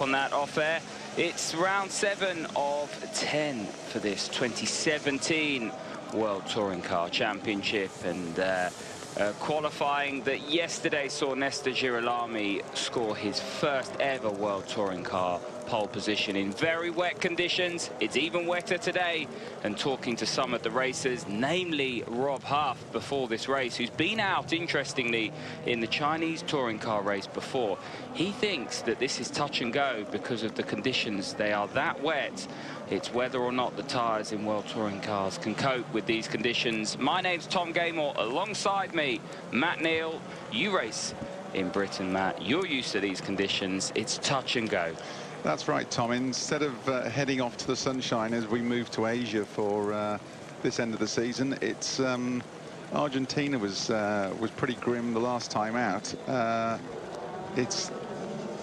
On that off air, it's round 7 of 10 for this 2017 World Touring Car Championship, and qualifying that yesterday saw Nesta Girolami score his first ever World Touring Car pole position in very wet conditions. It's even wetter today, and talking to some of the racers, namely Rob Huff, before this race, who's been out, interestingly, in the Chinese touring car race before. He thinks that this is touch and go because of the conditions. They are that wet. It's whether or not the tyres in World Touring Cars can cope with these conditions. My name's Tom Gaymore. Alongside me, Matt Neal. You race in Britain, Matt. You're used to these conditions. It's touch and go. That's right, Tom. Instead of heading off to the sunshine as we move to Asia for this end of the season, it's Argentina was pretty grim the last time out. It's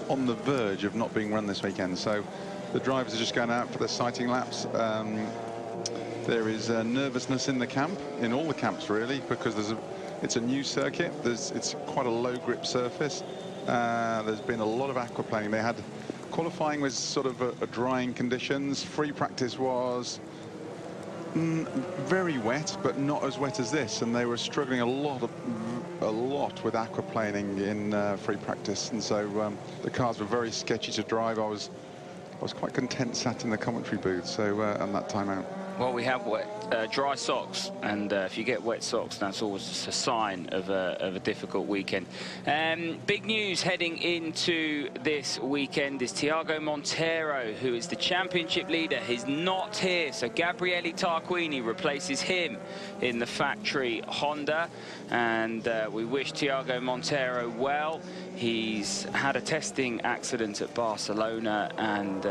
on the verge of not being run this weekend, so the drivers are just going out for their sighting laps. There is nervousness in the camp, in all the camps really, because it's a new circuit. It's quite a low grip surface. There's been a lot of aquaplaning. They had qualifying was sort of a drying conditions. Free practice was very wet, but not as wet as this, and they were struggling a lot with aquaplaning in free practice, and so the cars were very sketchy to drive. I was quite content sat in the commentary booth, so on that time out. Well, we have dry socks, and if you get wet socks, that's always just a sign of a difficult weekend. Big news heading into this weekend is Tiago Monteiro, who is the championship leader. He's not here, so Gabriele Tarquini replaces him in the factory Honda, and we wish Tiago Monteiro well. He's had a testing accident at Barcelona, and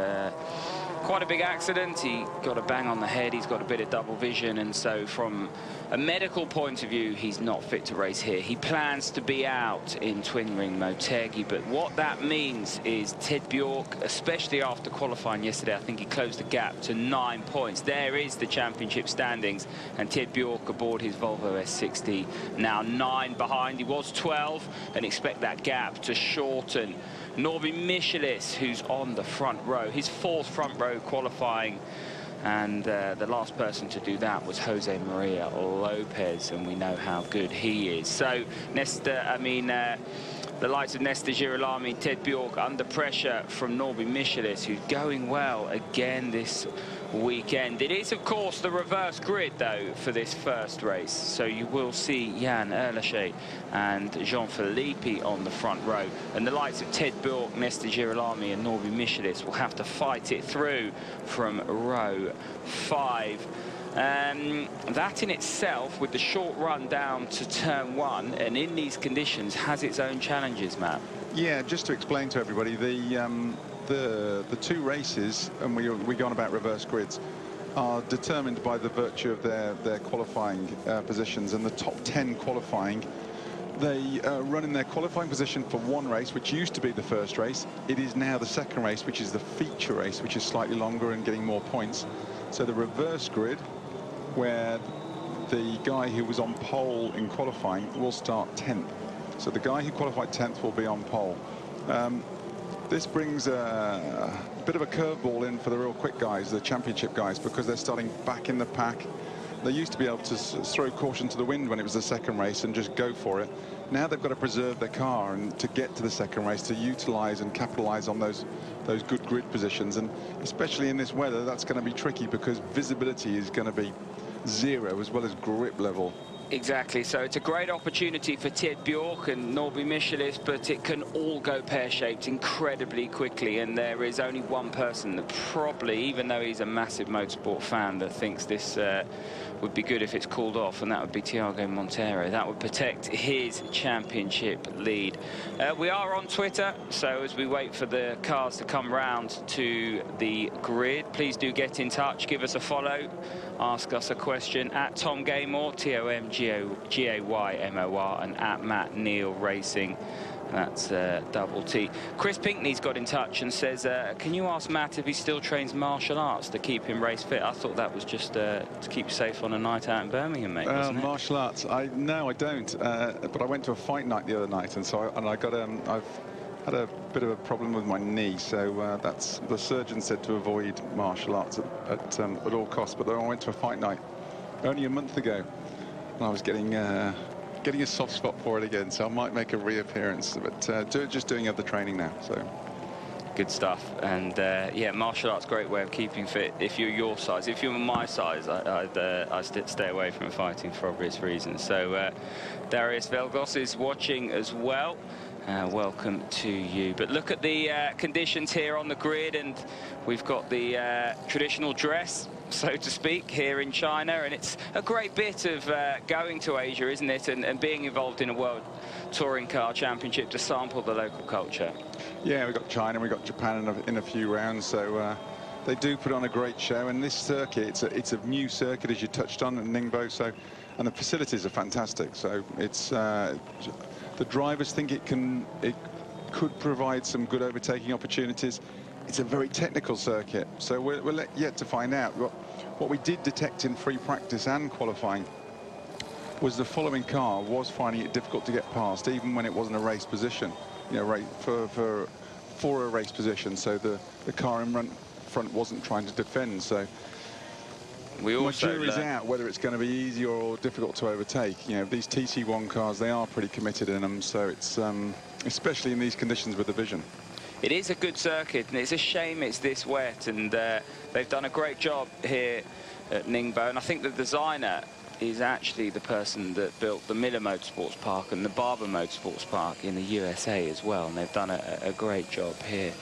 quite a big accident. He got a bang on the head. He's got a bit of double vision, and so from a medical point of view, he's not fit to race here. He plans to be out in Twin Ring Motegi, but what that means is Ted Bjork, especially after qualifying yesterday, I think he closed the gap to 9 points. There is the championship standings, and Ted Bjork aboard his Volvo S60 now 9 behind. He was 12, and expect that gap to shorten. Norby Michelis, who's on the front row, his 4th front row qualifying, and the last person to do that was Jose Maria Lopez, and we know how good he is. So the likes of Nesta Girolami, Ted Bjork under pressure from Norby Michelis, who's going well again this weekend. It is, of course, the reverse grid, though, for this first race. So you will see Jan Erlacher and Jean-Philippe on the front row. And the likes of Ted Bjork, Nesta Girolami and Norby Michelis will have to fight it through from row 5. That in itself, with the short run down to turn 1 and in these conditions, has its own challenges, Matt. Yeah, just to explain to everybody, the two races, and we go on about reverse grids, are determined by the virtue of their qualifying positions, and the top 10 qualifying, they run in their qualifying position for one race, which used to be the first race. It is now the second race, which is the feature race, which is slightly longer and getting more points. So the reverse grid, where the guy who was on pole in qualifying will start 10th. So the guy who qualified 10th will be on pole. This brings a bit of a curveball in for the real quick guys, the championship guys, because they're starting back in the pack. They used to be able to throw caution to the wind when it was the second race and just go for it. Now they've got to preserve their car and to get to the second race, to utilize and capitalize on those good grid positions. And especially in this weather, that's going to be tricky because visibility is going to be 0 as well as grip level. Exactly, so it's a great opportunity for Ted Bjork and Norby Michelis, but it can all go pear-shaped incredibly quickly, and there is only one person that probably, even though he's a massive motorsport fan, that thinks this would be good if it's called off, and that would be Tiago Monteiro. That would protect his championship lead. We are on Twitter, so as we wait for the cars to come round to the grid, please do get in touch, give us a follow, ask us a question at Tom Gaymore, TOMGAYMOR, and at Matt Neal Racing. That's double T. Chris Pinkney's got in touch and says, can you ask Matt if he still trains martial arts to keep him race fit? I thought that was just to keep you safe on a night out in Birmingham, mate, wasn't it? Martial arts? No, I don't. But I went to a fight night the other night, and so I've had a bit of a problem with my knee, so that's the surgeon said to avoid martial arts at all costs. But then I went to a fight night only a month ago, and I was getting a soft spot for it again, so I might make a reappearance. But just doing other training now, so. Good stuff. And yeah, martial arts, great way of keeping fit. If you're your size, if you're my size, I'd stay away from fighting for obvious reasons. So Darius Velgos is watching as well. Welcome to you. But look at the conditions here on the grid, and we've got the traditional dress, so to speak, here in China, and it's a great bit of going to Asia, isn't it, and being involved in a World Touring Car Championship to sample the local culture. Yeah, we've got China, we've got Japan in a few rounds, so they do put on a great show. And this circuit, it's a new circuit, as you touched on, at Ningbo, so, and the facilities are fantastic. So it's the drivers think it could provide some good overtaking opportunities. It's a very technical circuit, so we're yet to find out. What we did detect in free practice and qualifying was the following car was finding it difficult to get past, even when it wasn't a race position. You know, right, for a race position, so the car in front wasn't trying to defend. So we also my jury's out whether it's going to be easy or difficult to overtake. You know, these TC1 cars, they are pretty committed in them, so it's especially in these conditions with the vision. It is a good circuit, and it's a shame it's this wet, and they've done a great job here at Ningbo. And I think the designer is actually the person that built the Miller Motorsports Park and the Barber Motorsports Park in the USA as well, and they've done a great job here.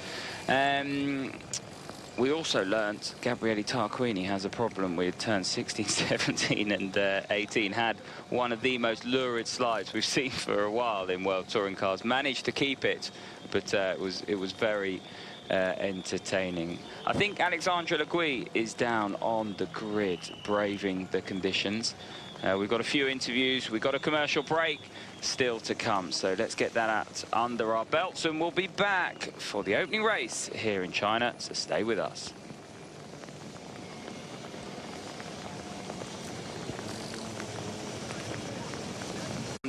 We also learnt Gabriele Tarquini has a problem with turns 16, 17 and 18. Had one of the most lurid slides we've seen for a while in World Touring Cars. Managed to keep it, but it was very entertaining. I think Alexandre Legui is down on the grid, braving the conditions. We've got a few interviews, we've got a commercial break still to come, so let's get that out under our belts, and we'll be back for the opening race here in China, so stay with us.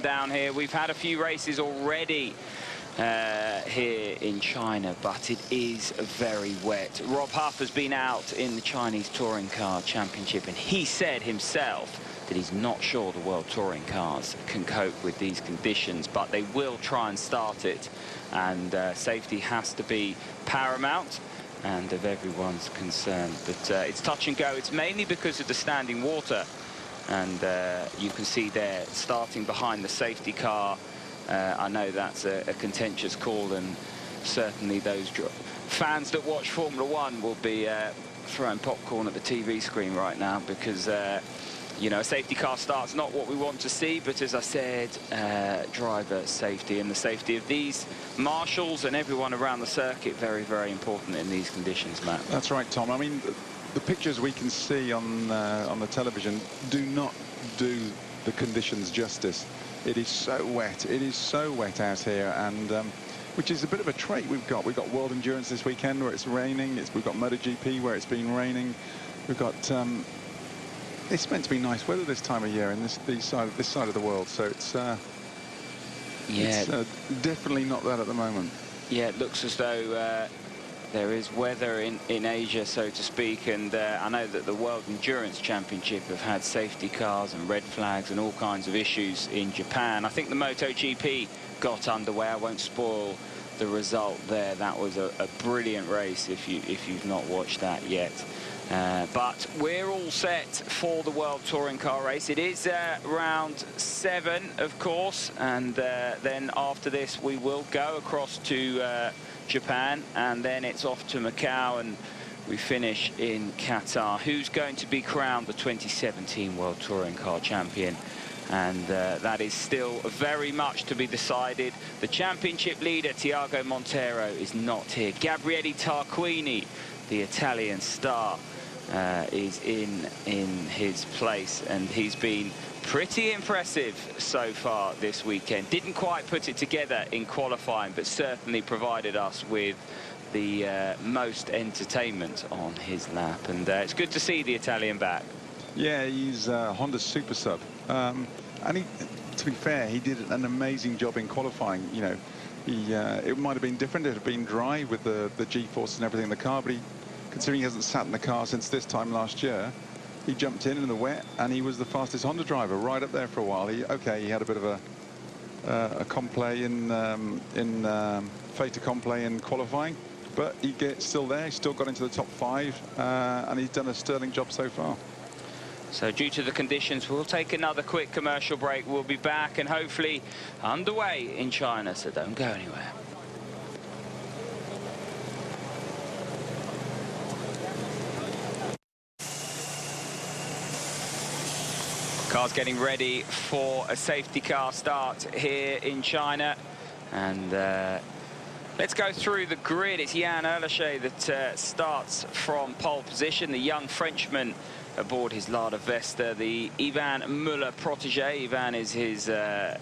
Down here, we've had a few races already here in China, but it is very wet. Rob Huff has been out in the Chinese Touring Car Championship, and he said himself that he's not sure the World Touring Cars can cope with these conditions, but they will try and start it, and safety has to be paramount and of everyone's concern. But it's touch and go. It's mainly because of the standing water, and you can see there starting behind the safety car. I know that's a contentious call, and certainly those fans that watch Formula One will be throwing popcorn at the TV screen right now, because you know, a safety car start's not what we want to see, but as I said, driver safety and the safety of these marshals and everyone around the circuit, very, very important in these conditions, Matt. That's right, Tom. I mean, the pictures we can see on the television do not do the conditions justice. It is so wet. It is so wet out here, and which is a bit of a trait we've got. We've got World Endurance this weekend where it's raining. We've got MotoGP where it's been raining. We've got it's meant to be nice weather this time of year in this side of the world, so it's it's definitely not that at the moment. Yeah, it looks as though there is weather in Asia, so to speak, and I know that the World Endurance Championship have had safety cars and red flags and all kinds of issues in Japan. I think the MotoGP got underway. I won't spoil the result there. That was a brilliant race if you've not watched that yet. But we're all set for the World Touring Car race. It is round 7, of course, and then after this we will go across to Japan, and then it's off to Macau, and we finish in Qatar. Who's going to be crowned the 2017 World Touring Car Champion? And that is still very much to be decided. The championship leader, Tiago Montero, is not here. Gabriele Tarquini, the Italian star, is in his place, and he's been pretty impressive so far this weekend. Didn't quite put it together in qualifying, but certainly provided us with the most entertainment on his lap, and it's good to see the Italian back. Yeah, he's Honda's super sub, and he, to be fair, he did an amazing job in qualifying. You know, It might have been different. It had been dry with the G-forces and everything in the car, but considering he hasn't sat in the car since this time last year, he jumped in the wet, and he was the fastest Honda driver right up there for a while. He had a bit of a complay in fait accompli in qualifying, but he gets still there. He's still got into the top 5, and he's done a sterling job so far. So due to the conditions, we'll take another quick commercial break. We'll be back and hopefully underway in China, so don't go anywhere. Cars getting ready for a safety car start here in China. And let's go through the grid. It's Yann Erlacher that starts from pole position, the young Frenchman aboard his Lada Vesta, the Ivan Muller protege. Ivan is his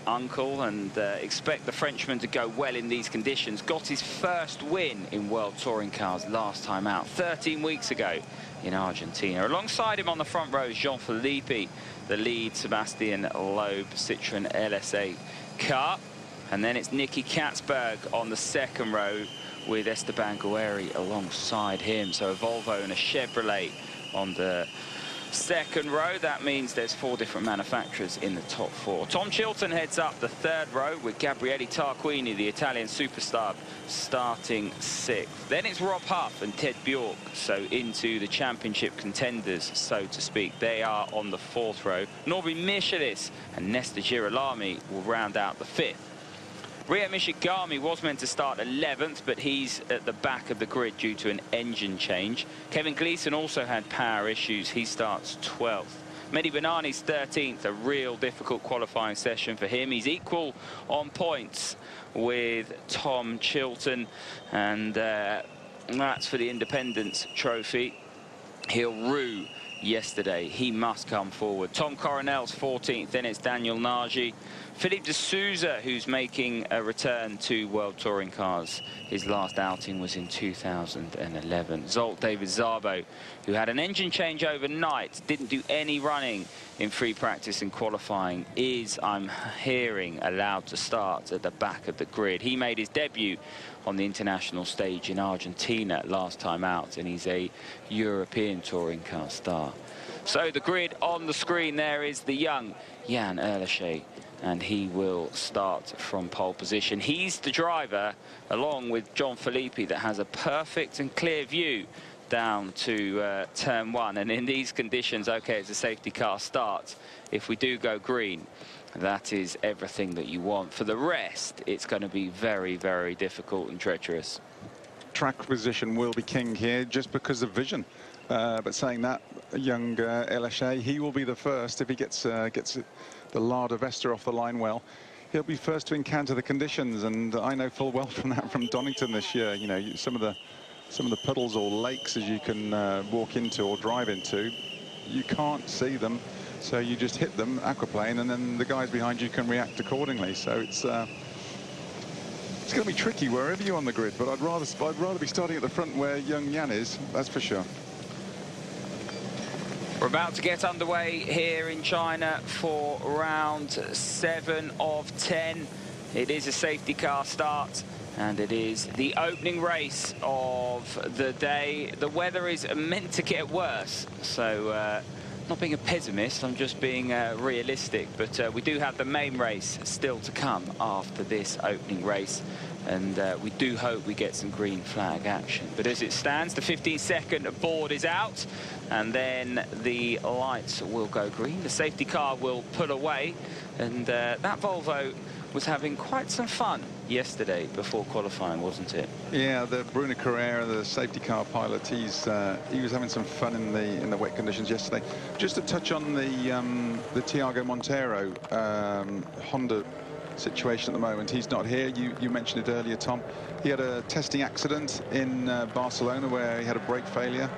uncle, and expect the Frenchman to go well in these conditions. Got his first win in World Touring Cars last time out, 13 weeks ago in Argentina. Alongside him on the front row is Jean-Philippe, the lead Sebastian Loeb Citroën LSA car. And then it's Nicky Katzberg on the second row with Esteban Guerri alongside him. So a Volvo and a Chevrolet on the second row. That means there's 4 different manufacturers in the top 4. Tom Chilton heads up the third row with Gabriele Tarquini, the Italian superstar, starting 6th. Then it's Rob Huff and Ted Bjork, so into the championship contenders, so to speak. They are on the 4th row. Norby Michelis and Nestor Girolami will round out the 5th. Ria Mishigami was meant to start 11th, but he's at the back of the grid due to an engine change. Kevin Gleeson also had power issues. He starts 12th. Mehdi Banani's 13th, a real difficult qualifying session for him. He's equal on points with Tom Chilton, and that's for the Independence Trophy. He'll rue yesterday. He must come forward. Tom Coronel's 14th, then it's Daniel Nagy. Philippe de Souza, who's making a return to World Touring Cars. His last outing was in 2011. Zolt David Szabo, who had an engine change overnight, didn't do any running in free practice and qualifying, is, I'm hearing, allowed to start at the back of the grid. He made his debut on the international stage in Argentina last time out, and he's a European touring car star. So the grid on the screen there is the young Yann Erlacher, and he will start from pole position. He's the driver, along with Jean-Philippe, that has a perfect and clear view down to turn 1. And in these conditions, okay, it's a safety car start. If we do go green, that is everything that you want. For the rest, it's going to be very, very difficult and treacherous. Track position will be king here just because of vision. But saying that, young Erlacher, he will be the first if he gets the Lada Vesta off the line well. He'll be first to encounter the conditions, and I know full well from that from Donington this year. You know, some of the puddles or lakes as you can walk into or drive into, you can't see them, so you just hit them, aquaplane, and then the guys behind you can react accordingly. So it's going to be tricky wherever you're on the grid, but I'd rather be starting at the front where young Yann is, that's for sure. We're about to get underway here in China for round 7 of 10. It is a safety car start, and it is the opening race of the day. The weather is meant to get worse, so not being a pessimist, I'm just being realistic. But we do have the main race still to come after this opening race, and we do hope we get some green flag action. But as it stands, the 15-second board is out, and then the lights will go green. The safety car will pull away, and that Volvo was having quite some fun yesterday before qualifying, wasn't it? Yeah, the Bruno Carrera, the safety car pilot, he was having some fun in the wet conditions yesterday. Just to touch on the Thiago Monteiro Honda situation at the moment. He's not here. You mentioned it earlier, Tom. He had a testing accident in Barcelona where he had a brake failure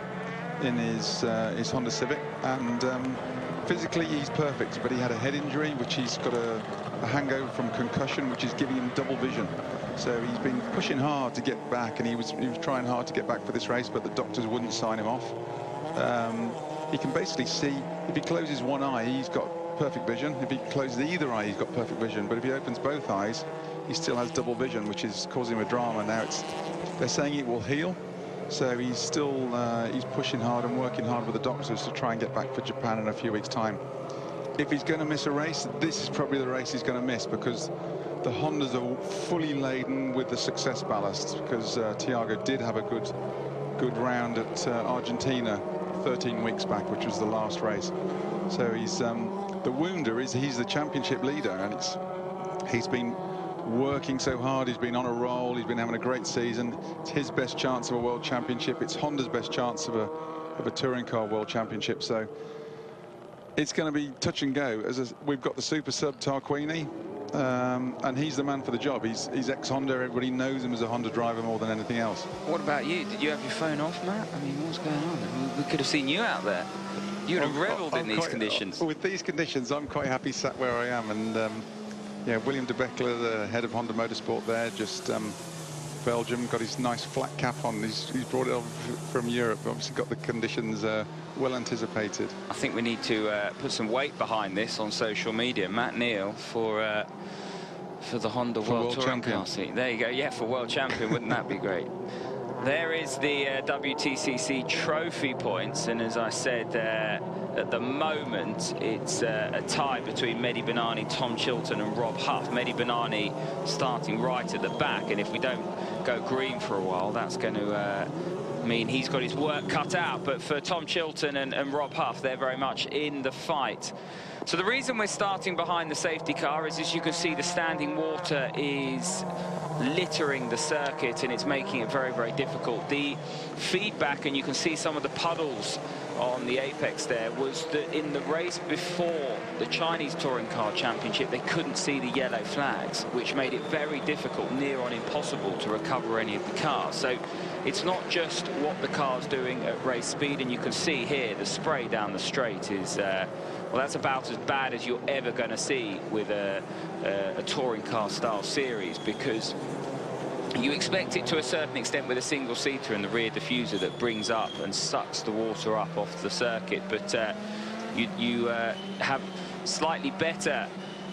in his Honda Civic, and physically he's perfect, but he had a head injury, which he's got a hangover from concussion, which is giving him double vision. So he's been pushing hard to get back, and he was trying hard to get back for this race, but the doctors wouldn't sign him off. He can basically see, if he closes one eye, he's got perfect vision. If he closes either eye, he's got perfect vision. But if he opens both eyes, he still has double vision, which is causing him a drama. Now they're saying it will heal, so he's still he's pushing hard and working hard with the doctors to try and get back for Japan in a few weeks' time. If he's going to miss a race, this is probably the race he's going to miss, because the Hondas are fully laden with the success ballast, because Thiago did have a good round at Argentina 13 weeks back, which was the last race. So he's the wounder is he's the championship leader, and he's been working so hard. He's been on a roll. He's been having a great season. It's his best chance of a world championship. It's Honda's best chance of a touring car world championship. So it's going to be touch and go. We've got the super sub Tarquini, and he's the man for the job. He's ex-Honda. Everybody knows him as a Honda driver more than anything else. What about you? Did you have your phone off, Matt? I mean, what's going on? We could have seen you out there. You'd have revelled in these conditions. With these conditions, I'm quite happy sat where I am. And yeah, William de Beckler, the head of Honda Motorsport there, just Belgium, got his nice flat cap on. He's brought it over from Europe. Obviously got the conditions well anticipated. I think we need to put some weight behind this on social media. Matt Neal for the Honda World Touring Car seat. There you go. Yeah, for World Champion. Wouldn't that be great? There is the WTCC trophy points, and as I said, at the moment it's a tie between Mehdi Benani, Tom Chilton and Rob Huff. Mehdi Benani starting right at the back, and if we don't go green for a while, that's going to mean he's got his work cut out. But for Tom Chilton and Rob Huff, they're very much in the fight. So the reason we're starting behind the safety car is, as you can see, the standing water is littering the circuit, and it's making it very, very difficult. The feedback, and you can see some of the puddles on the apex there, was that in the race before the Chinese Touring Car Championship, they couldn't see the yellow flags, which made it very difficult, near on impossible, to recover any of the cars. So it's not just what the car's doing at race speed, and you can see here the spray down the straight is well, that's about as bad as you're ever going to see with a touring car style series, because you expect it to a certain extent with a single-seater and the rear diffuser that brings up and sucks the water up off the circuit, but you have slightly better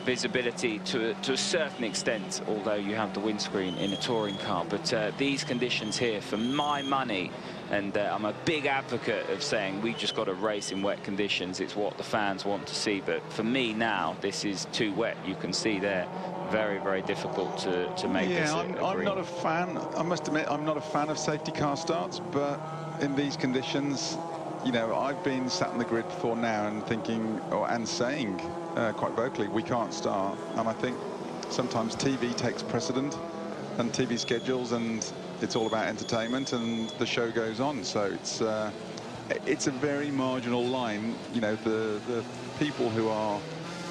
visibility to a certain extent, although you have the windscreen in a touring car. But these conditions here, for my money, and I'm a big advocate of saying we've just got to race in wet conditions. It's what the fans want to see. But for me now, this is too wet. You can see there, very, very difficult to make this. Yeah, I'm not a fan. I must admit, I'm not a fan of safety car starts. But in these conditions, you know, I've been sat in the grid before now and thinking, and saying quite vocally, we can't start. And I think sometimes TV takes precedent, and TV schedules, and it's all about entertainment, and the show goes on. So it's a very marginal line. You know, the people who are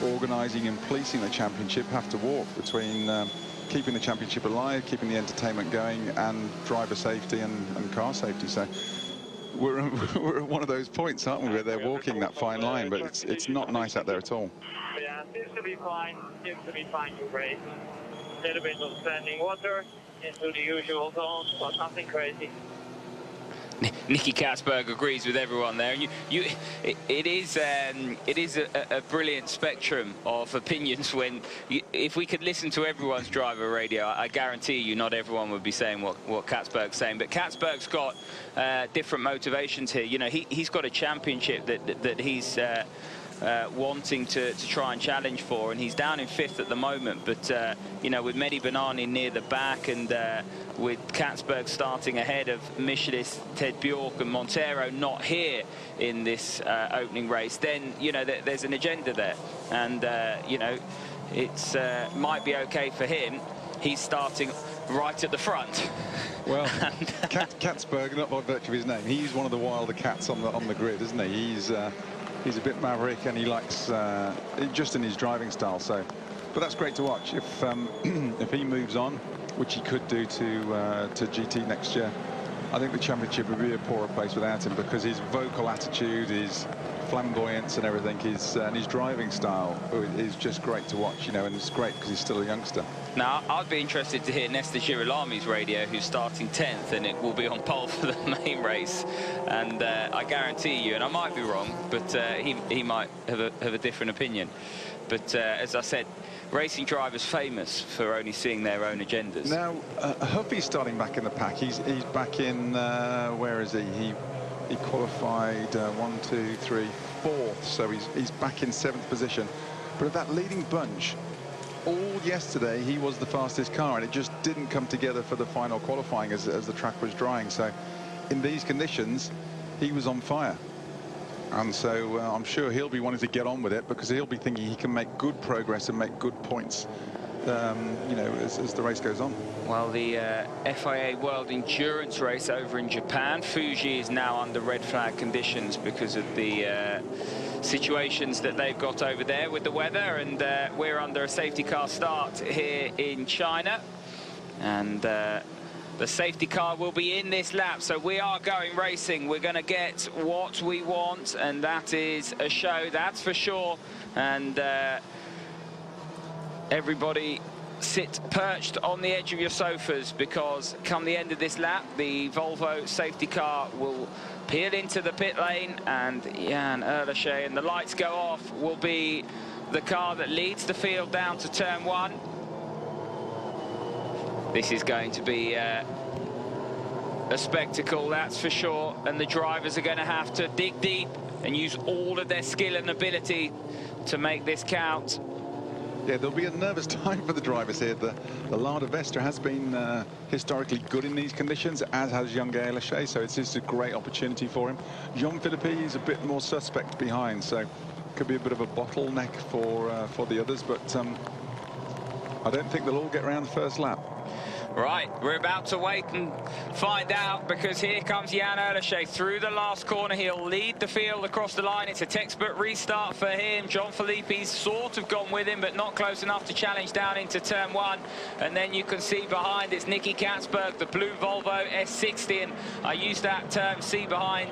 organising and policing the championship have to walk between keeping the championship alive, keeping the entertainment going, and driver safety and car safety. So we're at one of those points, aren't we, where they're walking that fine line, but it's not nice out there at all. Yeah, seems to be fine. Seems to be fine to race. A little bit of standing water into the usual zones, but nothing crazy. Nicky Katzberg agrees with everyone there. It is a brilliant spectrum of opinions. If we could listen to everyone's driver radio, I guarantee you not everyone would be saying what Katzberg's saying. But Katzberg's got different motivations here. You know, he's got a championship that he's wanting to try and challenge for, and he's down in 5th at the moment. But you know, with Mehdi Benani near the back, and with Katzberg starting ahead of Michelis, Ted Bjork and Montero not here in this opening race, then you know there's an agenda there, and you know, it's might be okay for him. He's starting right at the front. Well, Katzberg, not by virtue of his name, he's one of the wilder cats on the grid, isn't he? He's a bit maverick, and he likes just in his driving style. So, but that's great to watch. If he moves on, which he could do to GT next year, I think the championship would be a poorer place without him, because his vocal attitude, his flamboyance, and everything, and his driving style is just great to watch. You know, and it's great because he's still a youngster. Now, I'd be interested to hear Nesta Girolami's radio, who's starting 10th, and it will be on pole for the main race. And I guarantee you, and I might be wrong, but he might have a different opinion. But as I said, racing drivers famous for only seeing their own agendas. Now, Huffy's starting back in the pack. He's back in, where is he? He qualified 1, 2, 3, 4th, so he's back in 7th position. But of that leading bunch, all yesterday he was the fastest car, and it just didn't come together for the final qualifying as the track was drying. So in these conditions, he was on fire. And so I'm sure he'll be wanting to get on with it, because he'll be thinking he can make good progress and make good points, you know, as the race goes on. Well, the FIA World Endurance Race over in Japan, Fuji is now under red flag conditions because of the situations that they've got over there with the weather, and we're under a safety car start here in China, and the safety car will be in this lap, so we are going racing. We're going to get what we want, and that is a show, that's for sure. And everybody sit perched on the edge of your sofas, because come the end of this lap, the Volvo safety car will peel into the pit lane, and Jan Erleschee, and the lights go off, will be the car that leads the field down to turn 1. This is going to be a spectacle, that's for sure, and the drivers are going to have to dig deep and use all of their skill and ability to make this count. Yeah, there'll be a nervous time for the drivers here. The Lada Vestra has been historically good in these conditions, as has young Erleschee, so it's just a great opportunity for him. Jean-Philippe is a bit more suspect behind, so could be a bit of a bottleneck for the others, but I don't think they'll all get around the first lap. Right, we're about to wait and find out, because here comes Jan Erleschee through the last corner. He'll lead the field across the line. It's a textbook restart for him. Jean-Philippe's sort of gone with him, but not close enough to challenge down into turn 1. And then you can see behind, it's Nicky Katzberg, the blue Volvo S60. And I use that term, see behind,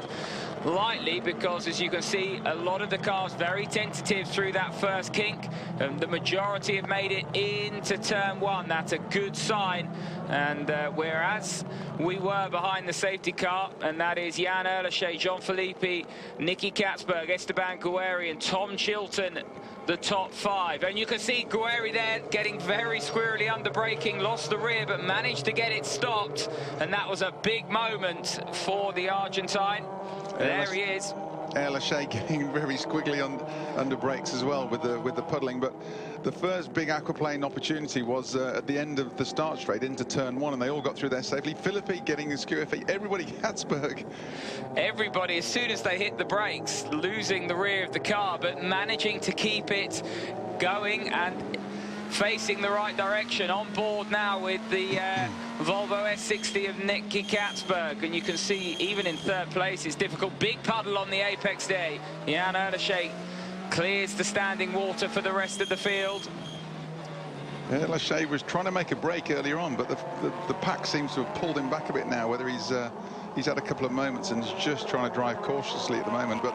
lightly, because as you can see, a lot of the cars very tentative through that first kink, and the majority have made it into turn 1. That's a good sign. And whereas we were behind the safety car, and that is Jan Erleschee, Jean-Philippe, Nicky Katzberg, Esteban Guerri and Tom Chilton, the top 5. And you can see Guerri there getting very squirrely under braking, lost the rear but managed to get it stopped, and that was a big moment for the Argentine. There he is. Erleschee getting very squiggly under brakes as well with the puddling, but the first big aquaplane opportunity was at the end of the start straight into turn 1, and they all got through there safely. Philippi getting his QFE, everybody, Katzberg. Everybody, as soon as they hit the brakes, losing the rear of the car, but managing to keep it going and facing the right direction. On board now with the Volvo S60 of Nicky Katzberg, and you can see even in 3rd place it's difficult. Big puddle on the apex day. Jan Erleschee clears the standing water for the rest of the field. Erleschee was trying to make a break earlier on, but the pack seems to have pulled him back a bit now, whether he's had a couple of moments and is just trying to drive cautiously at the moment. But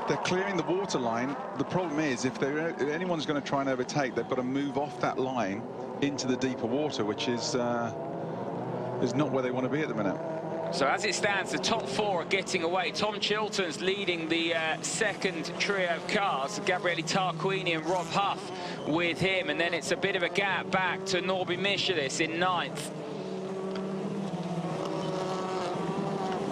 they're clearing the water line. The problem is, if anyone's going to try and overtake, they've got to move off that line into the deeper water, which is not where they want to be at the minute. So as it stands, the top 4 are getting away. Tom Chilton's leading the second trio of cars. Gabriele Tarquini and Rob Huff with him, and then it's a bit of a gap back to Norby Michelis in 9th.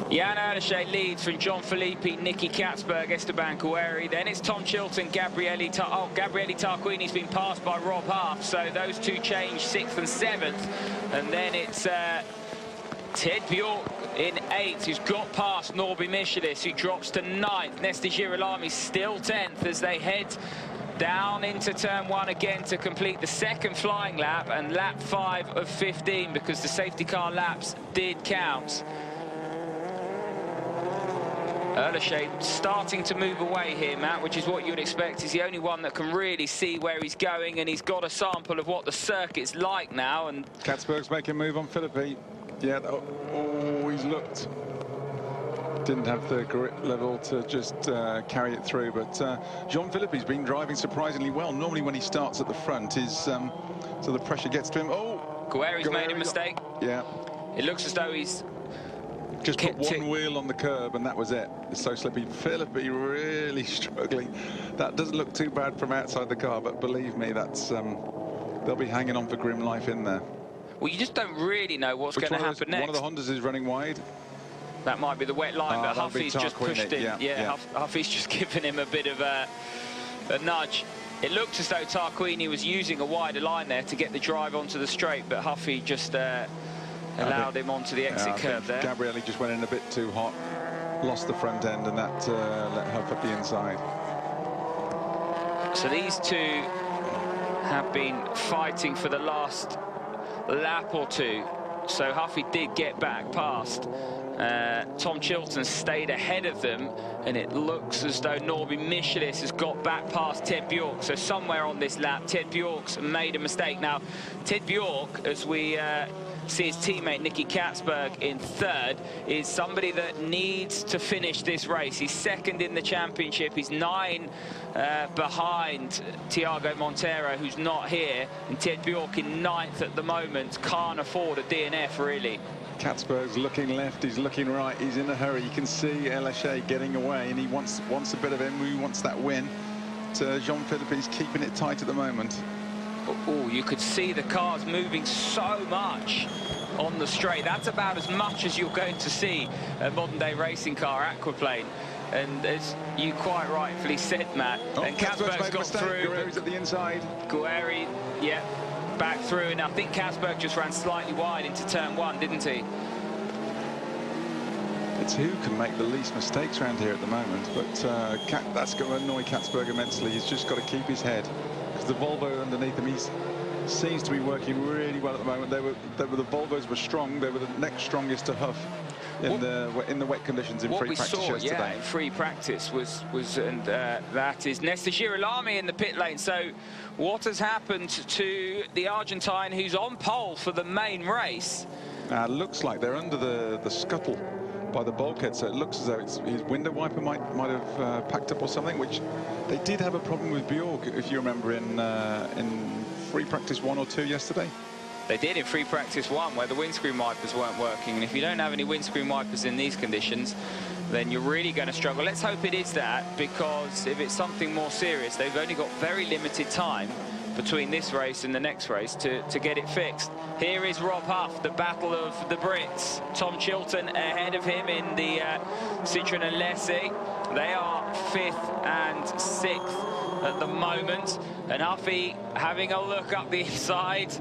Jan Erleschee leads from Jean-Philippe, Nicky Katzberg, Esteban Guerri. Then it's Tom Chilton, Gabriele Tarquini's been passed by Rob Huff, so those two change 6th and 7th. And then it's Ted Bjork in 8th, who's got past Norby Michelis, who drops to 9th. Nesta Girolami still 10th as they head down into turn 1 again to complete the second flying lap, and lap 5 of 15, because the safety car laps did count. Erleschee starting to move away here, Matt, which is what you'd expect. He's the only one that can really see where he's going, and he's got a sample of what the circuit's like now. And Katzberg's making a move on Philippi. Yeah, he's looked. Didn't have the grip level to just carry it through, but Jean-Philippe's been driving surprisingly well. Normally when he starts at the front, so the pressure gets to him. Guerri's made a mistake. Yeah. It looks as though he's just put one wheel on the curb, and that was it. It's so slippy. Philippi really struggling. That doesn't look too bad from outside the car, but believe me, that's they'll be hanging on for grim life in there. Well, you just don't really know what's going to happen next. One of the Hondas is running wide. That might be the wet line, but Huffy's just pushed him. Huffy's just given him a bit of a nudge. It looked as though Tarquini was using a wider line there to get the drive onto the straight, but Huffy just allowed him onto the exit curve there. Gabrielli just went in a bit too hot, lost the front end, and that let Huff at the inside. So these two have been fighting for the last lap or two. So Huffy did get back past. Tom Chilton stayed ahead of them, and it looks as though Norby Michelis has got back past Ted Bjork. So somewhere on this lap, Ted Bjork's made a mistake. Now, Ted Bjork, as we see his teammate Nicky Katzberg in third, is somebody that needs to finish this race. He's second in the championship. He's 9 behind Thiago Monteiro, who's not here, and Ted Bjork in 9th at the moment. Can't afford a DNF, really. Katzberg's looking left, he's looking right, he's in a hurry. You can see LHA getting away, and he wants a bit of him. He wants that win. Jean-Philippe is keeping it tight at the moment. Oh, you could see the cars moving so much on the straight. That's about as much as you're going to see a modern-day racing car aquaplane. And as you quite rightfully said, Matt, and Katzberg's got through. Guerrieri's at the inside. Guerrieri, yeah, back through. And I think Katzberg just ran slightly wide into turn 1, didn't he? It's who can make the least mistakes around here at the moment. But that's going to annoy Katzberg immensely. He's just got to keep his head. The Volvo underneath him, he seems to be working really well at the moment. The Volvos were strong. They were the next strongest to Huff in the wet conditions in free practice yesterday. What we saw, yeah, in free practice was that is Nesta Girolami in the pit lane. So what has happened to the Argentine, who's on pole for the main race? Looks like they're under the scuttle by the bulkhead, so it looks as though his window wiper might have packed up or something, which they did have a problem with Bjork, if you remember, in free practice 1 or 2 yesterday. They did in free practice 1, where the windscreen wipers weren't working, and if you don't have any windscreen wipers in these conditions, then you're really going to struggle. Let's hope it is that, because if it's something more serious, they've only got very limited time between this race and the next race to get it fixed. Here is Rob Huff, the battle of the Brits. Tom Chilton ahead of him in the Citroën Alesi. They are 5th and 6th at the moment, and Huffy having a look up the inside.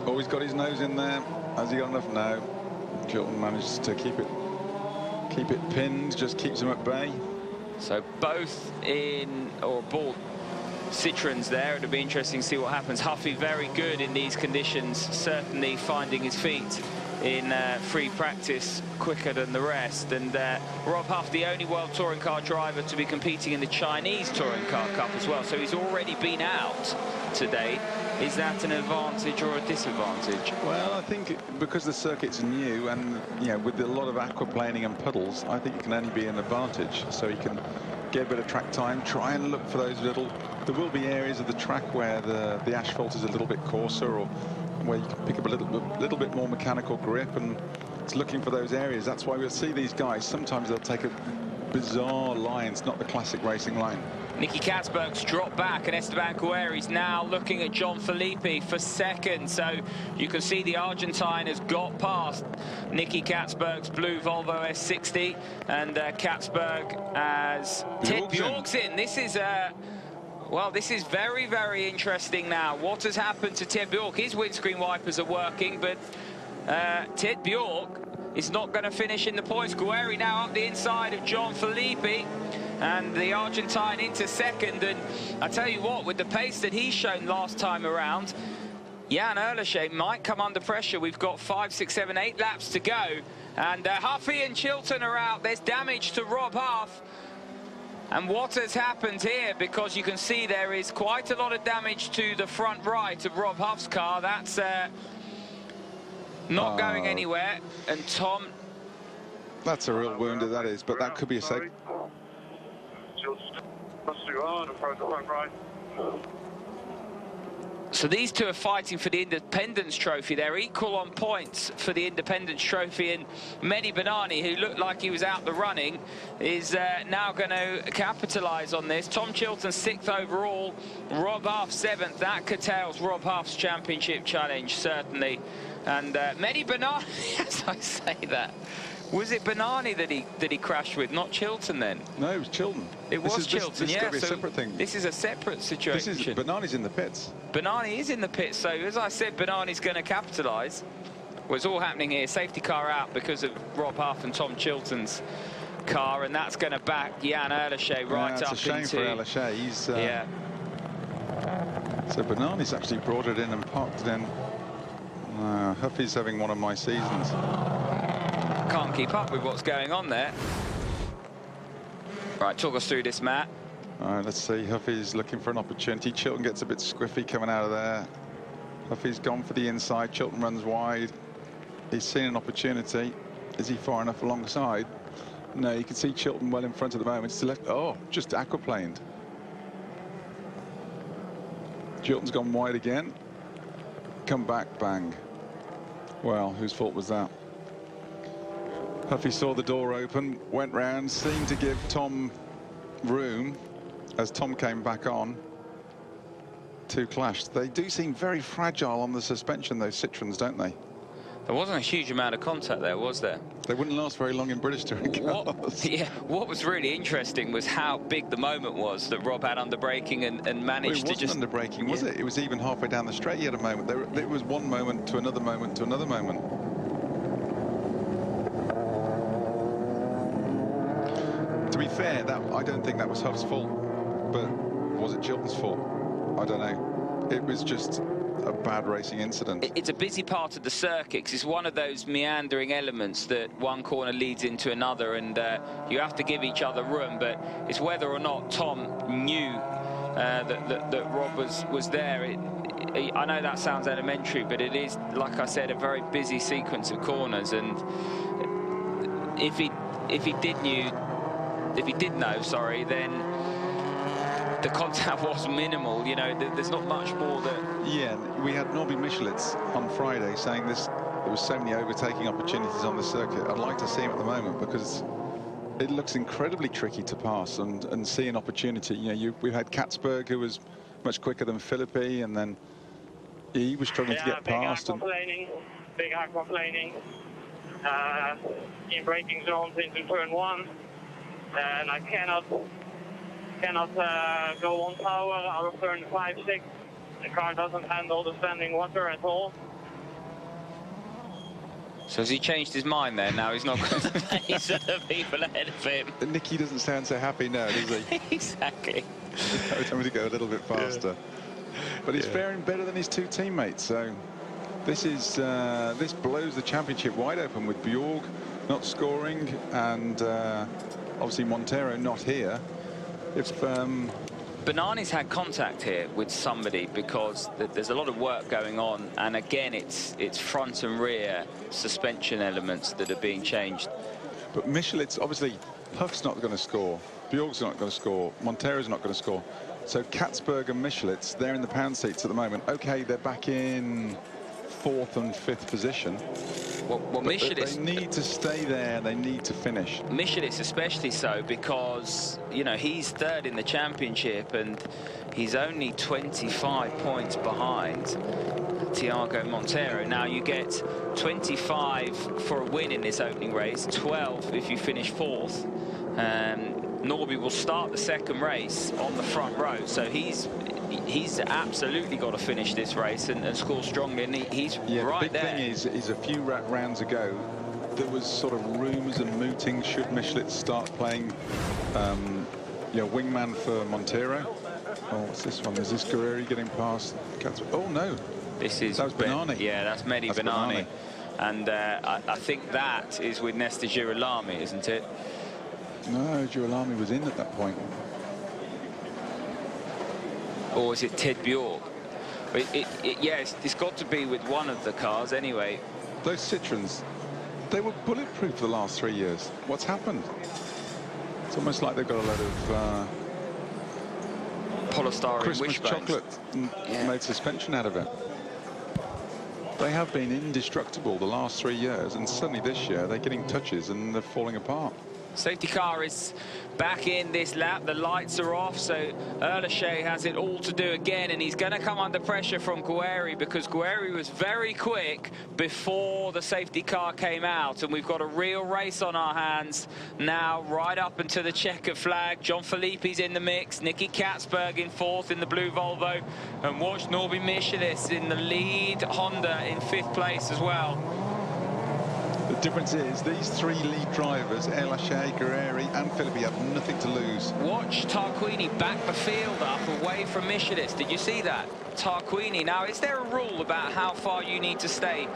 Oh, he's got his nose in there. Has he got enough? No. Chilton manages to keep it pinned, just keeps him at bay. So both ball Citroëns there. It'll be interesting to see what happens. Huffy very good in these conditions, certainly finding his feet in free practice quicker than the rest. And Rob Huff, the only World Touring Car driver to be competing in the Chinese Touring Car Cup as well, so he's already been out today. Is that an advantage or a disadvantage? Well, I think because the circuit's new, and with a lot of aquaplaning and puddles, I think it can only be an advantage. So he can get a bit of track time, try and look for those little. There will be areas of the track where the asphalt is a little bit coarser, or where you can pick up a little bit more mechanical grip, and it's looking for those areas. That's why we'll see these guys. Sometimes they'll take a bizarre line. It's not the classic racing line. Nicky Katzberg's dropped back, and Esteban Guerrieri's now looking at Jean-Philippe for second. So you can see the Argentine has got past Nicky Katzberg's blue Volvo S60, and Katzberg as Ted Bjork's in. This is well, this is very, very interesting now. What has happened to Ted Bjork? His windscreen wipers are working, but Ted Bjork is not going to finish in the points. Guerrieri now up the inside of Jean-Philippe, and the Argentine into second. And I tell you what, with the pace that he's shown last time around, Jan Erleschet might come under pressure. We've got 5, 6, 7, 8 laps to go, and Huffy and Chilton are out. There's damage to Rob Huff. And what has happened here, because you can see there is quite a lot of damage to the front right of Rob Huff's car. That's not going anywhere. And Tom... That's a real wound, that is, but that could be a safety. So these two are fighting for the Independence Trophy. They're equal on points for the Independence Trophy, and Mehdi Banani, who looked like he was out the running, is now going to capitalise on this. Tom Chilton 6th overall, Rob Huff 7th. That curtails Rob Huff's championship challenge, certainly. And Mehdi Banani, as I say that, was it Banani that he crashed with, not Chilton then? No, it was Chilton. It was Chilton, this yeah. This is a separate thing. This is a separate situation. Banani's in the pits. Banani is in the pits, so as I said, Banani's going to capitalise. Well, it's all happening here. Safety car out because of Rob Huff and Tom Chilton's car, and that's going to back Jan Erleche right up into... It's a shame for Erleche. He's... yeah. So Banani's actually brought it in and parked it in. Huffy's having one of my seasons. Can't keep up with what's going on there. Right, talk us through this, Matt. All right, let's see. Huffy's looking for an opportunity. Chilton gets a bit squiffy coming out of there. Huffy's gone for the inside. Chilton runs wide. He's seen an opportunity. Is he far enough alongside? No, you can see Chilton well in front at the moment. It's the left. Oh, just aquaplaned. Chilton's gone wide again. Come back, bang. Well, whose fault was that? Huffy saw the door open, went round, seemed to give Tom room as Tom came back on. Two clashed. They do seem very fragile on the suspension, those Citroens, don't they? There wasn't a huge amount of contact there, was there? They wouldn't last very long in British touring cars. What was really interesting was how big the moment was that Rob had under braking and managed to just... It wasn't under braking, was it? It was even halfway down the straight he had a moment. It was one moment to another moment to another moment. To be fair, I don't think that was Huff's fault, but was it Chilton's fault? I don't know. It was just a bad racing incident. It's a busy part of the circuit, 'cause it's one of those meandering elements that one corner leads into another, and you have to give each other room, but it's whether or not Tom knew that Rob was there. I know that sounds elementary, but it is, like I said, a very busy sequence of corners, and if he did know, sorry, then the contact was minimal. You know, there's not much more that... Yeah, we had Norby Michelitz on Friday saying there was so many overtaking opportunities on the circuit. I'd like to see him at the moment because it looks incredibly tricky to pass and see an opportunity. You know, we had Katzberg, who was much quicker than Philippi, and then he was struggling to get past. Big aquaplaning in braking zones into turn 1, and I cannot go on power out of turn 5, 6. The car doesn't handle the standing water at all. So has he changed his mind there? Now he's not going to face the people ahead of him. Nicky doesn't sound so happy now, does he? Exactly. Every time to go a little bit faster. Yeah. But he's faring better than his two teammates. So this blows the championship wide open with Bjorg not scoring and obviously Montero not here. If Banani's had contact here with somebody because there's a lot of work going on, and again it's front and rear suspension elements that are being changed. But Michelitz, obviously Huff's not going to score, Bjorg's not going to score, Montero's not going to score, so Katzberg and Michelitz, they're in the pound seats at the moment. Okay, they're back in 4th and 5th position. Well, Michelitz, they need to stay there. They need to finish. Michelitz especially so because, you know, he's 3rd in the championship and he's only 25 points behind Thiago Montero. Now you get 25 for a win in this opening race, 12 if you finish 4th. Norby will start the 2nd race on the front row, so he's absolutely got to finish this race and score strongly, and he's right there. The big thing is a few rounds ago there was sort of rumours and mooting, should Michelitz start playing wingman for Montero. Oh, what's this one? Is this Guerreri getting past Katzberg? Oh no, that was Banani. Yeah, that's Mehdi Banani. And I think that is with Nesta Girolami, isn't it? No, Girolami was in at that point. Or is it Ted Bjork? It's got to be with one of the cars anyway. Those Citroens, they were bulletproof for the last 3 years. What's happened? It's almost like they've got a lot of polystyrene Christmas wishbones. chocolate and made suspension out of it. They have been indestructible the last 3 years, and suddenly this year they're getting touches and they're falling apart. Safety car is back in this lap. The lights are off, so Erlachey has it all to do again, and he's going to come under pressure from Guerri, because Guerri was very quick before the safety car came out, and we've got a real race on our hands now, right up into the checkered flag. John Philippe's in the mix, Nicky Katzberg in 4th in the blue Volvo, and watch Norby Michelis in the lead Honda in 5th place as well. The difference is these 3 lead drivers, Erlachey, Guerri and Philippi, have nothing to lose. Watch Tarquini back the field up away from Michelis. Did you see that? Tarquini. Now, is there a rule about how far you need to stay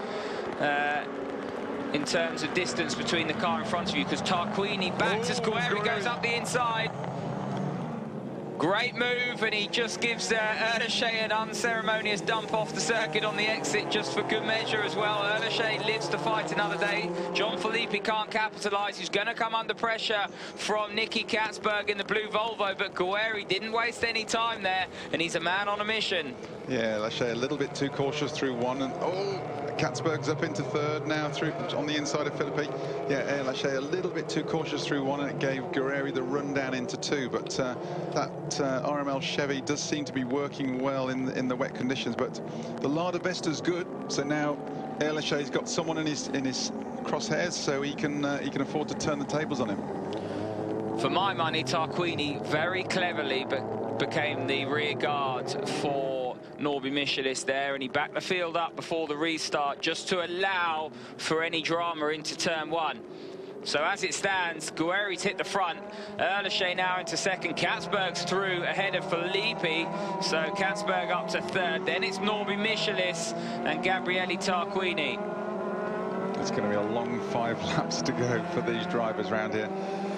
in terms of distance between the car in front of you? Because Tarquini backs as Guerri goes up the inside. Great move, and he just gives Erlachey an unceremonious dump off the circuit on the exit, just for good measure as well. Erlachey lives to fight another day. John Philippi can't capitalise. He's going to come under pressure from Nicky Katzberg in the blue Volvo, but Guerri didn't waste any time there, and he's a man on a mission. Yeah, Erlachey a little bit too cautious through 1, and Katzberg's up into 3rd now through on the inside of Philippi. Yeah, Erlachey a little bit too cautious through 1, and it gave Guerri the run down into 2. But that RML Chevy does seem to be working well in the wet conditions. But the Lada Vesta's good, so now Erlachey's got someone in his crosshairs, so he can afford to turn the tables on him. For my money, Tarquini very cleverly became the rear guard for Norby Michelis there, and he backed the field up before the restart just to allow for any drama into turn 1. So as it stands, Guerri's hit the front, Erlachey now into 2nd, Katzberg's through ahead of Filippi, so Katzberg up to 3rd, then it's Norby Michelis and Gabriele Tarquini. It's going to be a long 5 laps to go for these drivers around here.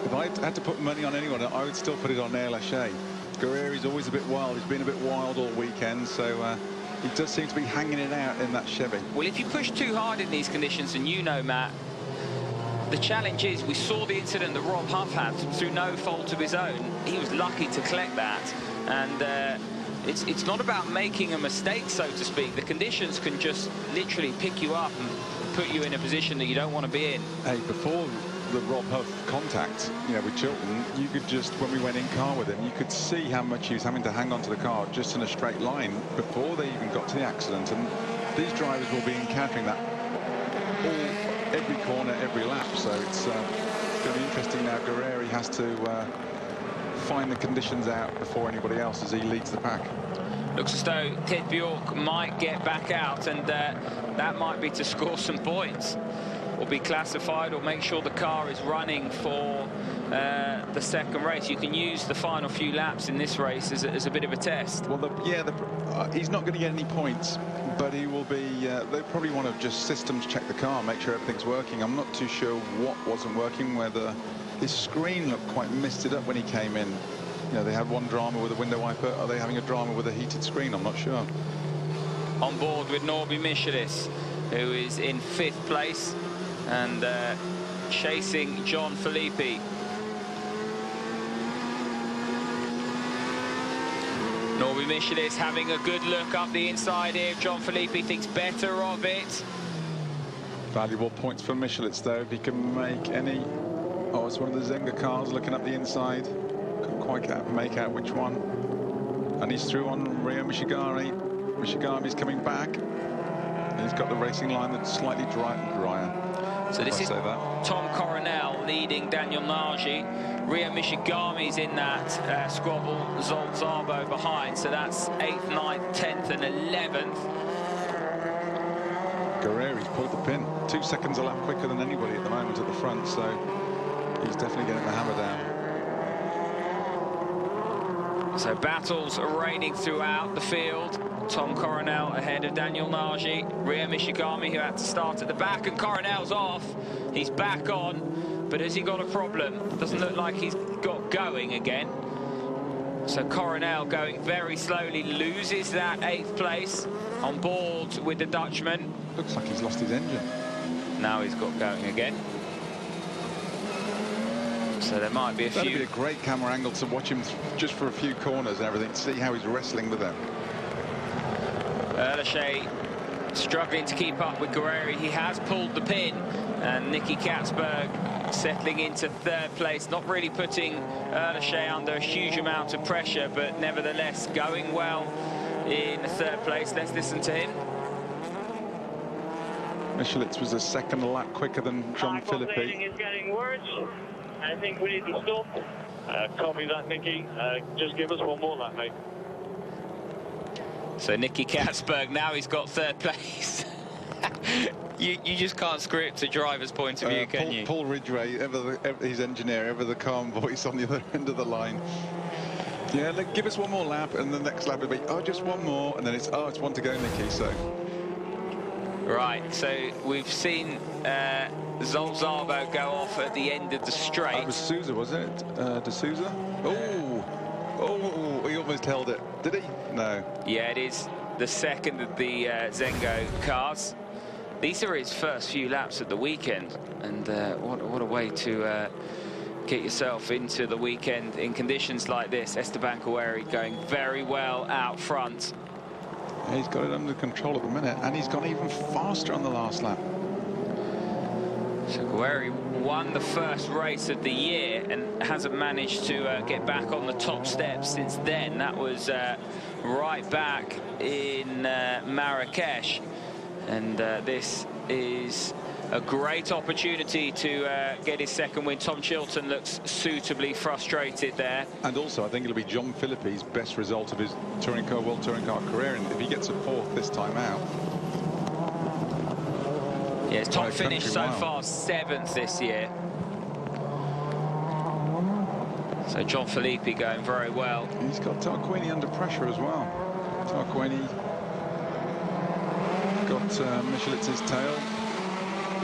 If I had to put money on anyone, I would still put it on Erlachey. Guerri's always a bit wild. He's been a bit wild all weekend, so he does seem to be hanging it out in that Chevy. Well, if you push too hard in these conditions, and you know, Matt, the challenge is, we saw the incident that Rob Huff had through no fault of his own. He was lucky to collect that, and it's not about making a mistake, so to speak. The conditions can just literally pick you up and put you in a position that you don't want to be in. Hey, before the Rob Huff contact, you know, with Chilton, you could just, when we went in car with him, you could see how much he was having to hang on to the car just in a straight line before they even got to the accident. And these drivers will be encountering that every corner, every lap. So it's going to be interesting now. Guerri has to find the conditions out before anybody else as he leads the pack. Looks as though Ted Bjork might get back out, and that might be to score some points, or be classified, or make sure the car is running for the second race. You can use the final few laps in this race as a bit of a test. Well, he's not going to get any points, but he will be. They probably want to just systems check the car, make sure everything's working. I'm not too sure what wasn't working, whether his screen looked quite misted up when he came in. You know, they had one drama with a window wiper. Are they having a drama with a heated screen? I'm not sure. On board with Norby Michelis, who is in 5th place and chasing John Philippi. Norby Michelis having a good look up the inside here. John Philippi thinks better of it. Valuable points for Michelis, though, if he can make any. Oh, it's one of the Zenga cars looking up the inside. Couldn't quite make out which one. And he's through on Rio Mishigami. Mishigami's coming back. And he's got the racing line that's slightly drier. So this is Tom Coronel leading Daniel Nagy. Rio Mishigami's in that squabble, Zolt Szabo behind. So that's 8th, 9th, 10th and 11th. Guerri's pulled the pin. 2 seconds a lap quicker than anybody at the moment at the front. So he's definitely getting the hammer down. So battles are raining throughout the field. Tom Coronel ahead of Daniel Nagy. Rio Mishigami, who had to start at the back, and Coronel's off. He's back on, but has he got a problem? Doesn't look like he's got going again. So Coronel going very slowly, loses that 8th place on board with the Dutchman. Looks like he's lost his engine. Now he's got going again. So there might be a That'd few. be a great camera angle to watch him just for a few corners and everything, to see how he's wrestling with them. Lachey struggling to keep up with Guerrieri. He has pulled the pin, and Nicky Katzberg settling into third place, not really putting Lachey under a huge amount of pressure, but nevertheless going well in third place. Let's listen to him. Michelitz was a second lap quicker than John Philippi. Is getting worse. I think we need to stop. Copy that, Nicky. Just give us one more lap, mate. So Nicky Katzberg, now he's got third place. you just can't script a driver's point of view, can you? Paul Ridgway, his engineer, ever the calm voice on the other end of the line. Yeah, look, give us one more lap, and the next lap will be, oh, just one more, and then it's, oh, it's one to go, Nicky. So. Right, so we've seen Zolzarbo go off at the end of the straight. That was Sousa, wasn't it? De Sousa? Oh, he almost held it. Did he? No. Yeah, it is the second of the Zengo cars. These are his first few laps at the weekend, and what a way to get yourself into the weekend in conditions like this. Esteban Guerrieri going very well out front. Yeah, he's got it under control at the minute, and he's gone even faster on the last lap. So Guerrieri won the first race of the year and hasn't managed to get back on the top step since then. That was right back in Marrakesh, and this is a great opportunity to get his second win. Tom Chilton looks suitably frustrated there. And also, I think it'll be John Philippi's best result of his World Touring Car career, and if he gets a fourth this time out. Yeah, his top finish so far, 7th this year. So John Philippi going very well. He's got Tarquini under pressure as well. Tarquini got Michelitz's tail.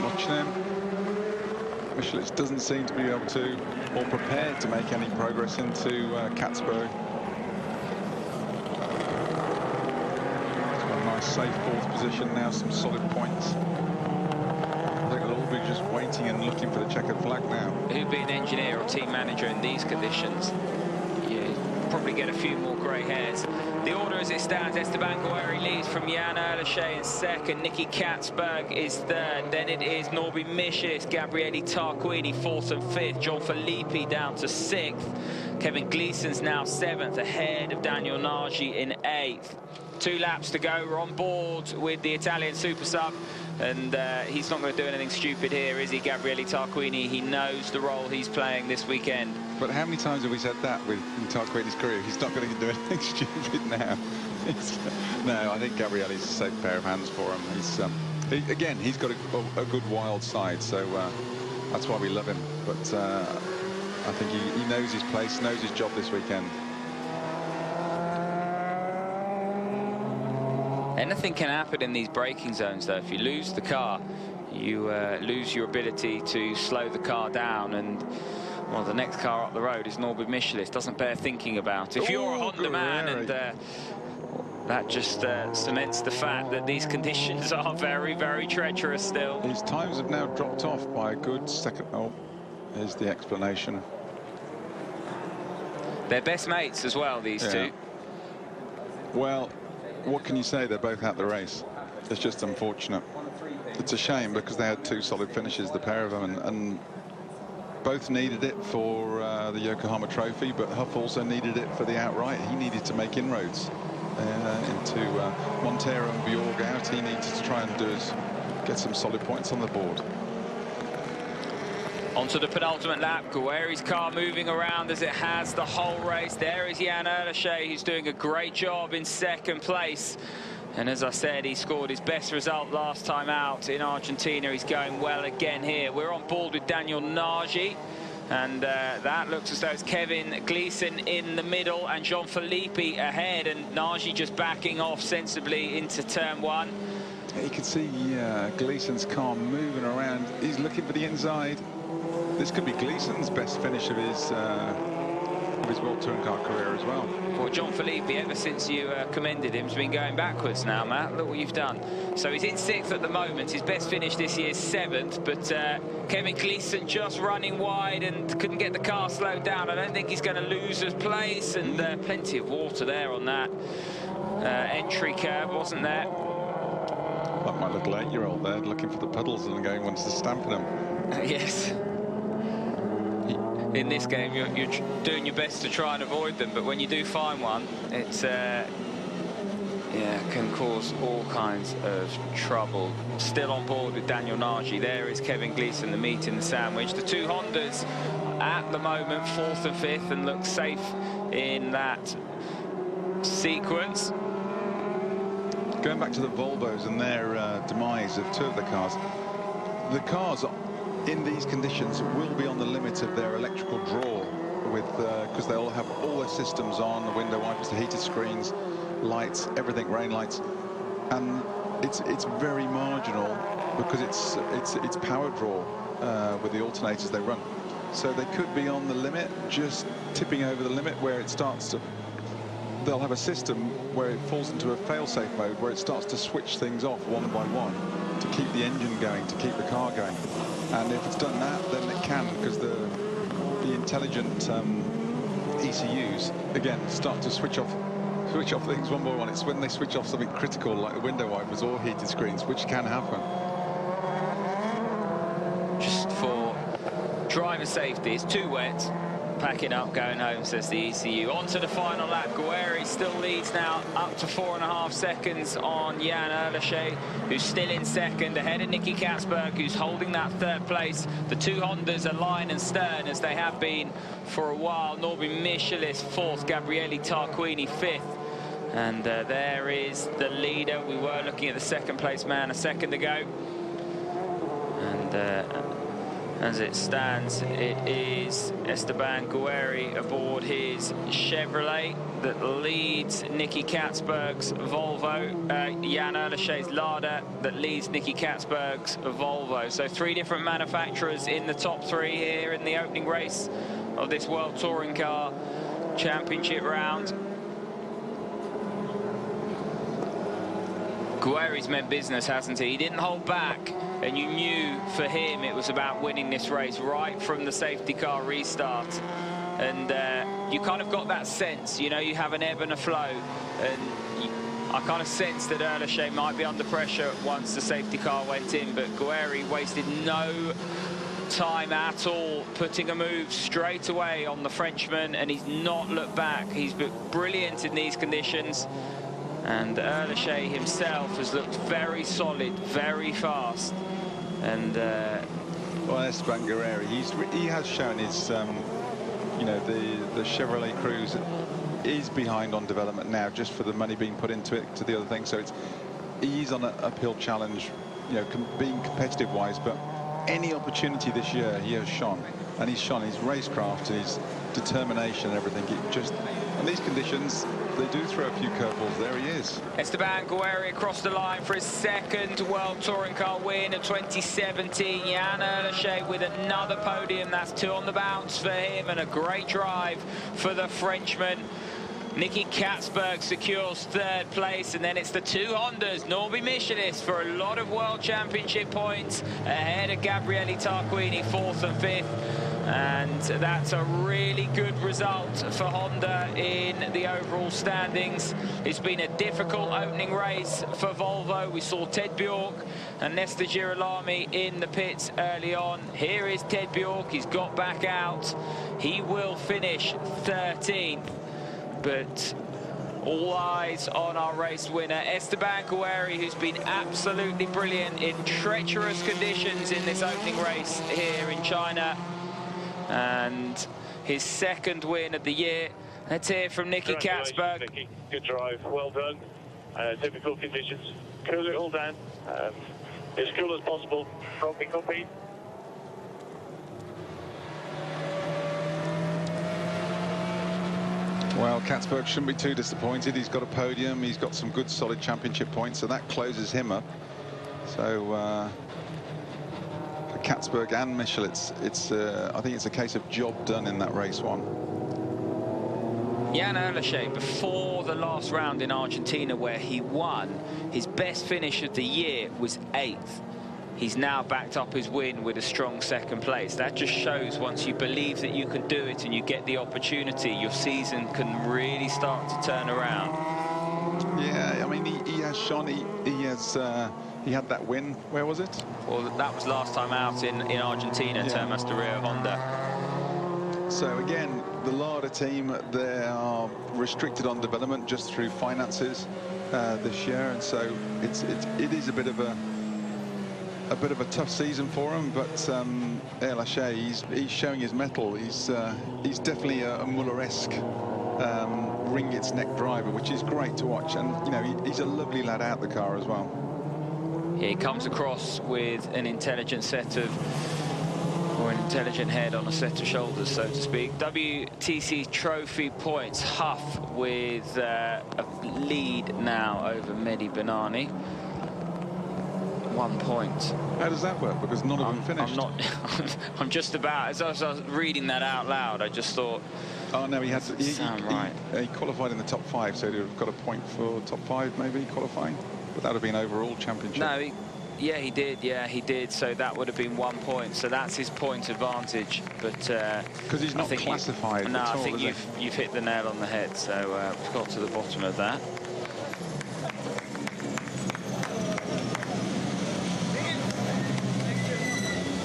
Watching him. Michelitz doesn't seem to be able to, or prepared to make any progress into Katzberg. He's got a nice safe fourth position now, some solid points. I think they'll all be just waiting and looking for the checkered flag now. Who'd be an engineer or team manager in these conditions? You probably get a few more grey hairs. The order as it stands: Esteban Guerrieri leads from Jan Erleche in second, Nicky Katzberg is third, then it is Norby Michis, Gabriele Tarquini fourth and fifth, John Philippi down to sixth, Kevin Gleeson's now seventh, ahead of Daniel Nagy in eighth. 2 laps to go. We're on board with the Italian super sub, and he's not going to do anything stupid here, is he, Gabriele Tarquini? He knows the role he's playing this weekend. But how many times have we said that with Tarquini's career? He's not going to do anything stupid now. No, I think Gabriele's a safe pair of hands for him. He's again, he's got a good wild side, so that's why we love him. But I think he knows his place, knows his job this weekend. Anything can happen in these braking zones, though. If you lose the car, you lose your ability to slow the car down, and well, the next car up the road is Norbert Michelis. Doesn't bear thinking about. If you're a Honda man, and that just cements the fact that these conditions are very, very treacherous still. His times have now dropped off by a good second. Oh, here's the explanation. They're best mates as well, these two. Well, what can you say? They're both out the race. It's just unfortunate. It's a shame because they had 2 solid finishes, the pair of them, and both needed it for the Yokohama Trophy, but Huff also needed it for the outright. He needed to make inroads into Montero and Bjorg out. He needed to try and get some solid points on the board. Onto the penultimate lap. Guerrieri's car moving around as it has the whole race. There is Jan Erleche, who's doing a great job in second place. And as I said, he scored his best result last time out in Argentina. He's going well again here. We're on board with Daniel Nagy. And that looks as though it's Kevin Gleeson in the middle and John Philippi ahead. And Nagy just backing off sensibly into turn 1. You can see Gleeson's car moving around. He's looking for the inside. This could be Gleeson's best finish of his of his World Touring Car career as well. Well, John Philippe, ever since you commended him, has been going backwards now, Matt. Look what you've done. So he's in 6th at the moment. His best finish this year is 7th, but Kevin Gleeson just running wide and couldn't get the car slowed down. I don't think he's going to lose his place, and plenty of water there on that entry curb, wasn't there? Like my little 8-year-old there, looking for the puddles and going, wants to stamp in them. Yes. In this game, you're doing your best to try and avoid them, but when you do find one, it's can cause all kinds of trouble. Still on board with Daniel Nagy. There is Kevin Gleeson, the meat in the sandwich. The two Hondas at the moment 4th and 5th, and look safe in that sequence. Going back to the Volvos and their demise of 2 of the cars in these conditions will be on the limit of their electrical draw, with because they'll have all their systems on, the window wipers, the heated screens, lights, everything, rain lights, and it's very marginal because it's power draw with the alternators they run. So they could be on the limit, just tipping over the limit, where it starts to. They'll have a system where it falls into a fail-safe mode, where it starts to switch things off one by one to keep the engine going, to keep the car going. And if it's done that, then it can, because the intelligent ECUs again start to switch off things one by one. It's when they switch off something critical like the window wipers or heated screens, which can happen. Just for driver safety, it's too wet. Packing up, going home, says the ECU. On to the final lap. Guerri still leads now, up to 4.5 seconds on Jan Erleschee, who's still in 2nd, ahead of Nicky Katzberg, who's holding that 3rd place. The two Hondas are line and stern, as they have been for a while. Norby Michelis 4th, Gabriele Tarquini 5th. And there is the leader. We were looking at the 2nd place man a second ago. And as it stands, it is Esteban Guerri aboard his Chevrolet that leads Nicky Katzberg's Volvo. Jan Erleschee's Lada that leads Nicky Katzberg's Volvo. So 3 different manufacturers in the top 3 here in the opening race of this World Touring Car Championship round. Guerri's meant business, hasn't he? He didn't hold back, and you knew for him it was about winning this race right from the safety car restart. And you kind of got that sense, you know, you have an ebb and a flow, and I kind of sensed that Erleschee might be under pressure once the safety car went in, but Guerri wasted no time at all, putting a move straight away on the Frenchman, and he's not looked back. He's been brilliant in these conditions. And Erleschee himself has looked very solid, very fast. And well, Esteban Guerri, he has shown his, you know, the Chevrolet Cruze is behind on development now, just for the money being put into it to the other thing. So he's on an uphill challenge, you know, being competitive wise. But any opportunity this year, he has shone, and he's shone his racecraft, his determination, and everything. It just, in these conditions, they do throw a few curveballs. There he is. Esteban Guerri across the line for his 2nd World Touring Car win of 2017. Jan Erleschee with another podium. That's 2 on the bounce for him, and a great drive for the Frenchman. Nicky Katzberg secures 3rd place, and then it's the 2 Hondas. Norby Michelis for a lot of World Championship points, ahead of Gabriele Tarquini 4th and 5th. And that's a really good result for Honda in the overall standings. It's been a difficult opening race for Volvo. We saw Ted Bjork and Nestor Girolami in the pits early on. Here is Ted Bjork. He's got back out. He will finish 13th. But all eyes on our race winner, Esteban Guerri, who's been absolutely brilliant in treacherous conditions in this opening race here in China. And his 2nd win of the year. Let's hear from Nicky Katzberg. Nicky, good drive, well done. Typical conditions, cool it all down. As cool as possible, compete. Well, Katzberg shouldn't be too disappointed. He's got a podium. He's got some good, solid championship points, so that closes him up. So for Katzberg and Michel, I think it's a case of job done in that race 1. Jan Erleschet, before the last round in Argentina where he won, his best finish of the year was 8th. He's now backed up his win with a strong 2nd place. That just shows once you believe that you can do it and you get the opportunity, your season can really start to turn around. Yeah, I mean, he has shone. He had that win. Where was it? Well, that was last time out in Argentina, yeah. Termas de Rio Honda. So again, the Lada team, they are restricted on development just through finances this year, and so it is a bit of a tough season for him. But Erleschet, he's showing his mettle. He's definitely a Muller-esque ringets neck driver, which is great to watch. And you know, he's a lovely lad out the car as well. He comes across with an intelligent or an intelligent head on a set of shoulders, so to speak. WTC trophy points. Huff with a lead now over Mehdi Benani. 1 point. How does that work? Because none of them finished. I'm just about, as I was reading that out loud, I just thought, oh no, he had to, he qualified in the top 5, so he'd have got a point for top 5 maybe qualifying, but that would have been overall championship. No, yeah, he did. Yeah, he did. So that would have been 1 point. So that's his point advantage. But because he's not classified. No, I think you've hit the nail on the head. So we've got to the bottom of that.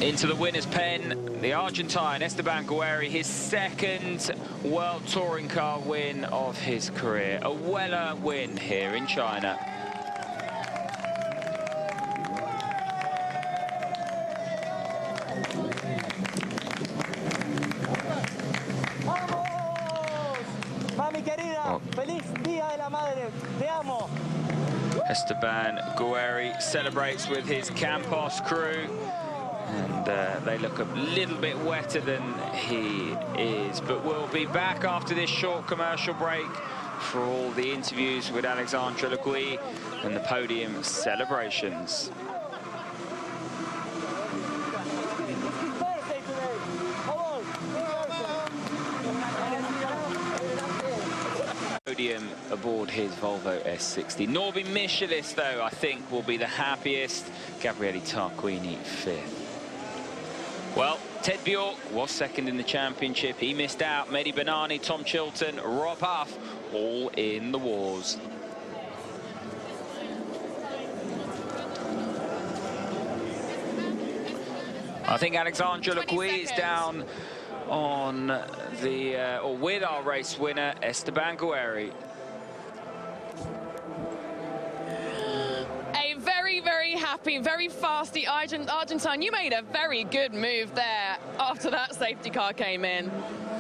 Into the winner's pen, the Argentine Esteban Guerri, his 2nd World Touring Car win of his career. A Weller win here in China. Mami querida, feliz Día de la Madre, te amo. Esteban Guerri celebrates with his Campos crew. And they look a little bit wetter than he is. But we'll be back after this short commercial break for all the interviews with Alexandre Legui and the podium celebrations. Podium aboard his Volvo S60. Norby Michelis, though, I think will be the happiest. Gabriele Tarquini 5th. Well, Ted Bjork was 2nd in the championship. He missed out. Mehdi Benani, Tom Chilton, Rob Huff, all in the wars. I think Alexandre Legui is down on the, or with our race winner, Esteban Guerri. Very happy, very fast. The Argentine, you made a very good move there after that safety car came in.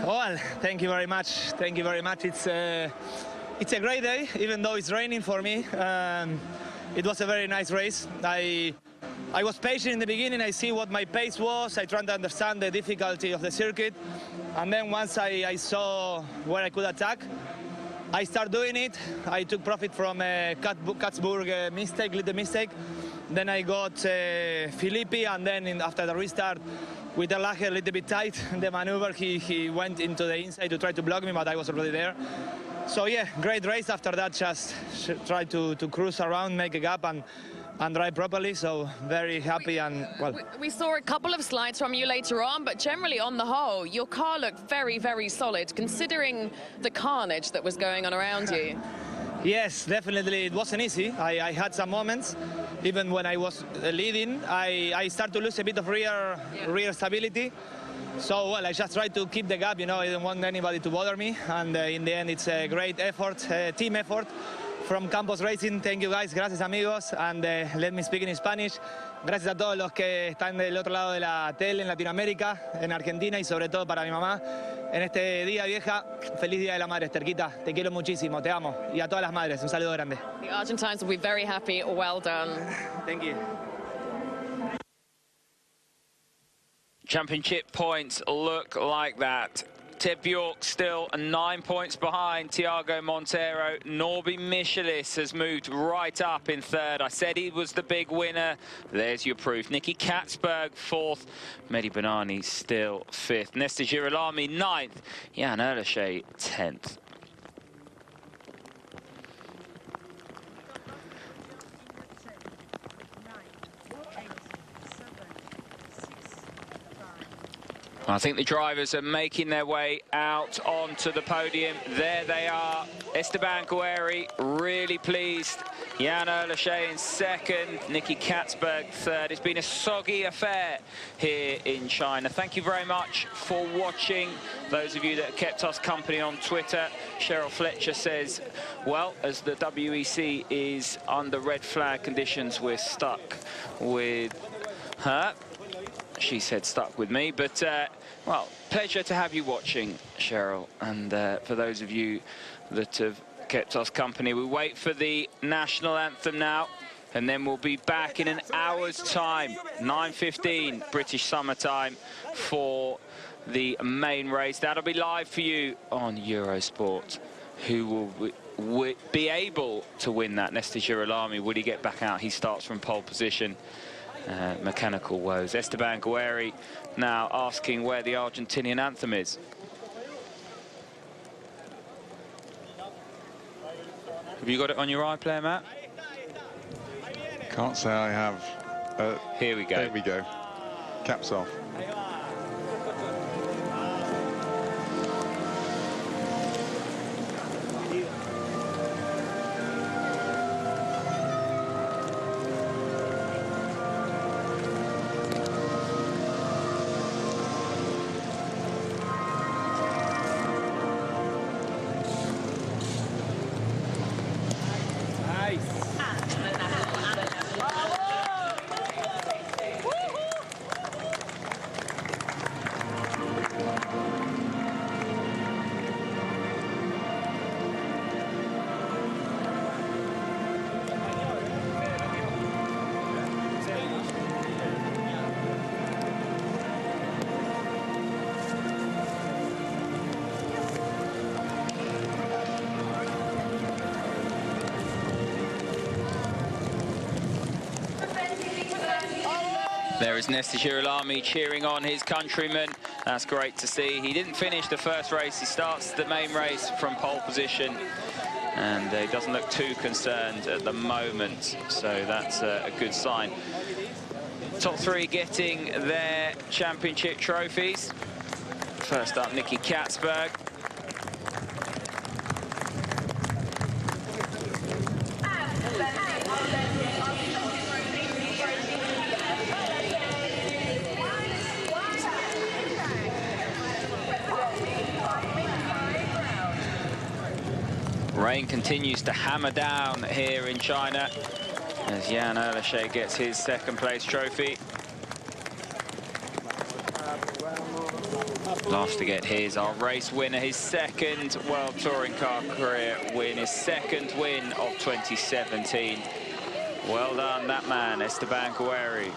Well, thank you very much. Thank you very much. It's a great day, even though it's raining for me. It was a very nice race. I was patient in the beginning. I see what my pace was. I tried to understand the difficulty of the circuit. And then once I saw where I could attack, I started doing it. I took profit from Katzburg little mistake. Then I got Filippi, and then after the restart, with the Lager a little bit tight, the maneuver, he went into the inside to try to block me, but I was already there. So yeah, great race. After that, just try to cruise around, make a gap, and drive properly. So very happy. And well, we saw a couple of slides from you later on, but generally on the whole, your car looked very, very solid, considering the carnage that was going on around you. Yes, definitely. It wasn't easy. I had some moments. Even when I was leading, I started to lose a bit of rear stability. So, well, I just tried to keep the gap. You know, I didn't want anybody to bother me. And in the end, it's a great effort, team effort from Campos Racing. Thank you, guys. Gracias, amigos. And let me speak in Spanish. Gracias a todos los que están del otro lado de la tele en Latinoamérica, en Argentina, y sobre todo para mi mamá. En este día, vieja, feliz Día de la Madre, Esterquita. Te quiero muchísimo, te amo. Y a todas las madres, un saludo grande. The Argentines will be very happy. Well done. Thank you. Championship points look like that. Ted Bjork still 9 points behind Thiago Monteiro. Norby Michelis has moved right up in 3rd. I said he was the big winner. There's your proof. Nicky Katzberg 4th. Mehdi Benani still 5th. Nesta Girolami 9th. Jan Erleschet 10th. I think the drivers are making their way out onto the podium. There they are. Esteban Guerri really pleased. Jan Erleche in second. Nicky Katzberg third. It's been a soggy affair here in China. Thank you very much for watching. Those of you that kept us company on Twitter. Cheryl Fletcher says, well, as the WEC is under red flag conditions, we're stuck with her. She said stuck with me, but well, pleasure to have you watching, Cheryl. And for those of you that have kept us company, we wait for the national anthem now, and then we'll be back in an hour's time, 9:15 British summertime, for the main race. That'll be live for you on Eurosport. Who will be able to win that? Nesta Girolami, will he get back out? He starts from pole position. Mechanical woes. Esteban Guerri now asking where the Argentinian anthem is. Have you got it on your iPlayer, Matt? Can't say I have. Here we go. There we go. Caps off. There is Nesta Girolami cheering on his countrymen. That's great to see. He didn't finish the first race. He starts the main race from pole position, and he doesn't look too concerned at the moment, so that's a good sign. Top three getting their championship trophies. First up, Nicky Katzberg. Rain continues to hammer down here in China as Jan Erleche gets his second place trophy. Last to get his, our race winner, his second World Touring Car career win, his second win of 2017. Well done, that man, Esteban Guerri.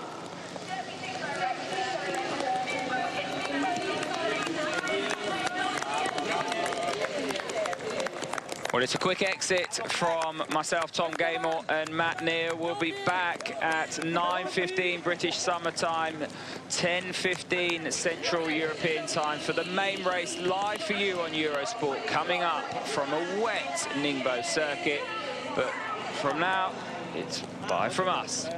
Well, it's a quick exit from myself, Tom Gaymore, and Matt Neal. We'll be back at 9:15 British summertime, 10:15 Central European time for the main race live for you on Eurosport, coming up from a wet Ningbo circuit. But from now, it's bye from us.